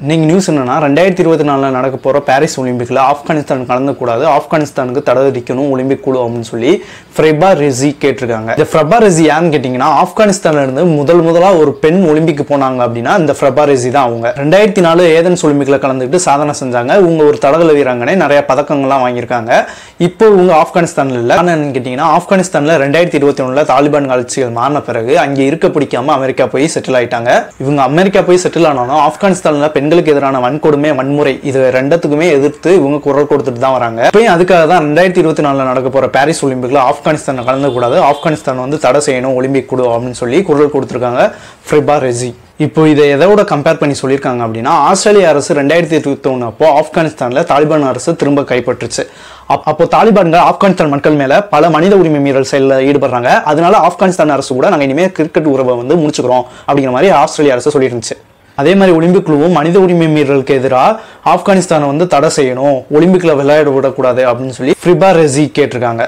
இன்னைக்கு நியூஸ் என்னன்னா 2024 நடக்க போற பாரிஸ் ஒலிம்பிக்ல ஆப்கானிஸ்தான் கலந்துக்கூடாது, ஆப்கானிஸ்தானுக்கு தடை விதிக்கணும் ஒலிம்பிக் குழு அப்படின்னு சொல்லி ஃப்ரெபா ரெஸி கேட்டிருக்காங்க. இந்த ஃப்ரெபா ரெஸி யாருன்னு கேட்டீங்கன்னா, ஆப்கானிஸ்தான்ல இருந்து முதலா ஒரு பெண் ஒலிம்பிக் போனாங்க அப்படின்னா இந்த ஃப்ரெபா ரெஸி தான். அவங்க 2004 ஏதென்ஸ் ஒலிம்பிக்ல கலந்துக்கிட்டு சாதனை செஞ்சாங்க. இவங்க ஒரு தடகள வீராங்கனை, நிறைய பதக்கங்கள்லாம் வாங்கியிருக்காங்க. இப்போ இவங்க ஆப்கானிஸ்தான்ல இல்ல. என்னன்னு கேட்டீங்கன்னா, ஆப்கானிஸ்தான்ல 2021 தாலிபான் ஆட்சிகள் மாறின பிறகு அங்கே இருக்க பிடிக்காம அமெரிக்கா போய் செட்டில் ஆயிட்டாங்க. இவங்க அமெரிக்கா போய் செட்டில் ஆனாலும் ஆப்கானிஸ்தான்ல பெண்களுக்கு எதிரான வன்கொடுமை, வன்முறை இது ரெண்டுத்துக்குமே எதிர்த்து இவங்க குரல் கொடுத்துட்டு தான் வராங்க. இப்பயும் அதுக்காக தான் 2024 நடக்க போற பாரிஸ் ஒலிம்பிக்ல ஆப்கானிஸ்தான் கலந்துக்கூடாது, ஆப்கானிஸ்தான் வந்து தடை செய்யணும் ஒலிம்பிக் குழு அப்படின்னு சொல்லி குரல் கொடுத்திருக்காங்க ஃப்ரெபா ரெஸி. இப்போ இதை எதோட கம்பேர் பண்ணி சொல்லியிருக்காங்க அப்படின்னா, ஆஸ்திரேலிய அரசு 2021 அப்போ ஆப்கானிஸ்தான்ல தாலிபான் அரசு திரும்ப கைப்பற்றுச்சு. அப்போ தாலிபான்கள் ஆப்கானிஸ்தான் மக்கள் மேல பல மனித உரிமை மீறல் செயலில் ஈடுபடுறாங்க. அதனால ஆப்கானிஸ்தான் அரசு கூட நாங்கள் இனிமேல் கிரிக்கெட் உறவை வந்து முடிச்சுக்கிறோம் அப்படிங்கிற மாதிரி ஆஸ்திரேலிய அரசு சொல்லிருந்துச்சு. அதே மாதிரி ஒலிம்பிக் குழுவும் மனித உரிமை மீறலுக்கு எதிராக ஆப்கானிஸ்தானை வந்து தடை செய்யணும், ஒலிம்பிக்ல விளையாட விடக்கூடாது அப்படின்னு சொல்லி ஃப்ரெபா ரெஸி கேட்டிருக்காங்க.